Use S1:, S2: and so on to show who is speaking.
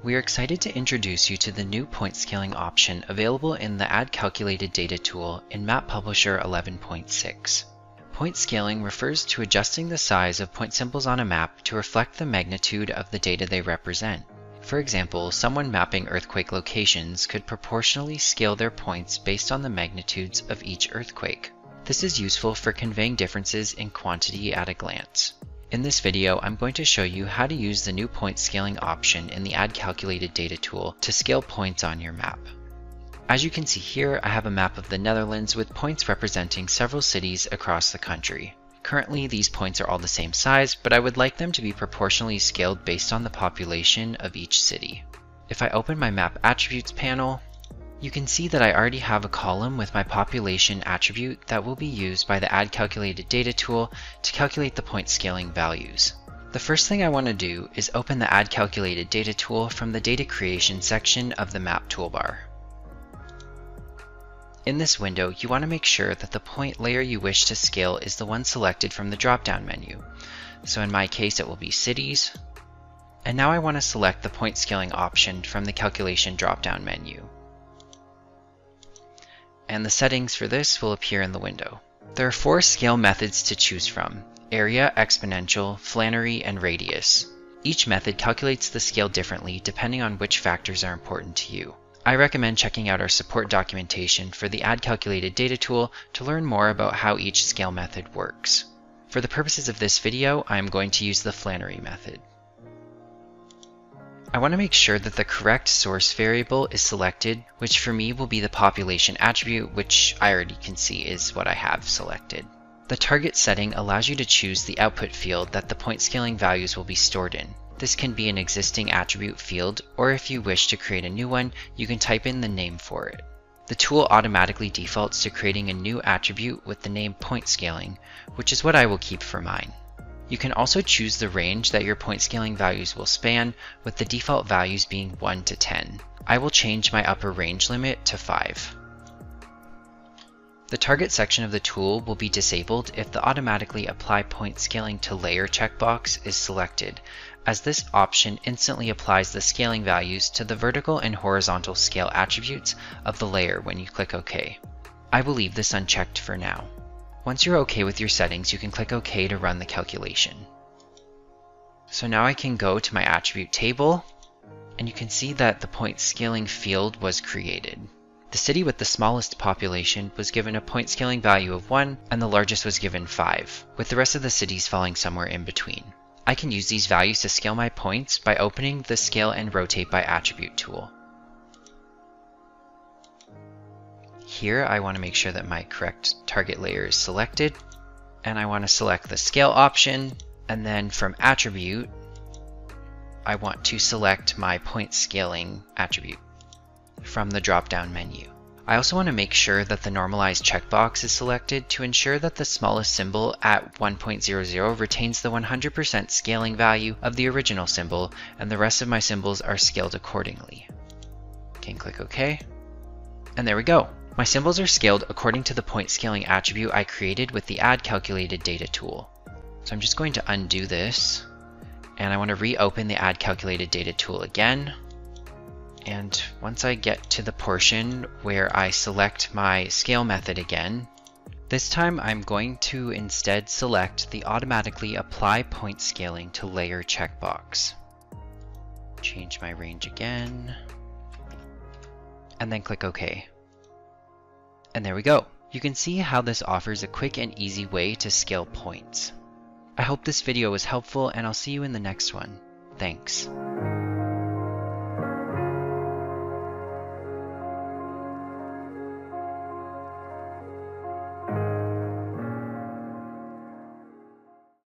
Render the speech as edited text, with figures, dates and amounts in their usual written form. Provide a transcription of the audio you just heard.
S1: We are excited to introduce you to the new point scaling option available in the Add Calculated Data tool in MAPublisher 11.6. Point scaling refers to adjusting the size of point symbols on a map to reflect the magnitude of the data they represent. For example, someone mapping earthquake locations could proportionally scale their points based on the magnitudes of each earthquake. This is useful for conveying differences in quantity at a glance. In this video, I'm going to show you how to use the new point scaling option in the Add Calculated Data tool to scale points on your map. As you can see here, I have a map of the Netherlands with points representing several cities across the country. Currently, these points are all the same size, but I would like them to be proportionally scaled based on the population of each city. If I open my Map Attributes panel, you can see that I already have a column with my population attribute that will be used by the Add Calculated Data tool to calculate the point scaling values. The first thing I want to do is open the Add Calculated Data tool from the Data Creation section of the Map toolbar. In this window, you want to make sure that the point layer you wish to scale is the one selected from the drop-down menu. So in my case, it will be Cities. And now I want to select the point scaling option from the Calculation drop-down menu. And the settings for this will appear in the window. There are 4 scale methods to choose from: area, exponential, Flannery, and radius. Each method calculates the scale differently depending on which factors are important to you. I recommend checking out our support documentation for the Add Calculated Data tool to learn more about how each scale method works. For the purposes of this video, I am going to use the Flannery method. I want to make sure that the correct source variable is selected, which for me will be the population attribute, which I already can see is what I have selected. The target setting allows you to choose the output field that the point scaling values will be stored in. This can be an existing attribute field, or if you wish to create a new one, you can type in the name for it. The tool automatically defaults to creating a new attribute with the name point scaling, which is what I will keep for mine. You can also choose the range that your point scaling values will span, with the default values being 1 to 10. I will change my upper range limit to 5. The target section of the tool will be disabled if the automatically apply point scaling to layer checkbox is selected, as this option instantly applies the scaling values to the vertical and horizontal scale attributes of the layer when you click OK. I will leave this unchecked for now. Once you're OK with your settings, you can click OK to run the calculation. So now I can go to my attribute table, and you can see that the point scaling field was created. The city with the smallest population was given a point scaling value of 1, and the largest was given 5, with the rest of the cities falling somewhere in between. I can use these values to scale my points by opening the Scale and Rotate by Attribute tool. Here I want to make sure that my correct target layer is selected, and I want to select the Scale option, and then from Attribute, I want to select my point scaling attribute from the drop-down menu. I also want to make sure that the Normalize checkbox is selected to ensure that the smallest symbol at 1.00 retains the 100% scaling value of the original symbol, and the rest of my symbols are scaled accordingly. Can click OK. And there we go. My symbols are scaled according to the point scaling attribute I created with the Add Calculated Data tool. So I'm just going to undo this, and I want to reopen the Add Calculated Data tool again. And once I get to the portion where I select my scale method again, this time I'm going to instead select the automatically apply point scaling to layer checkbox. Change my range again, and then click OK. And there we go. You can see how this offers a quick and easy way to scale points. I hope this video was helpful, and I'll see you in the next one. Thanks.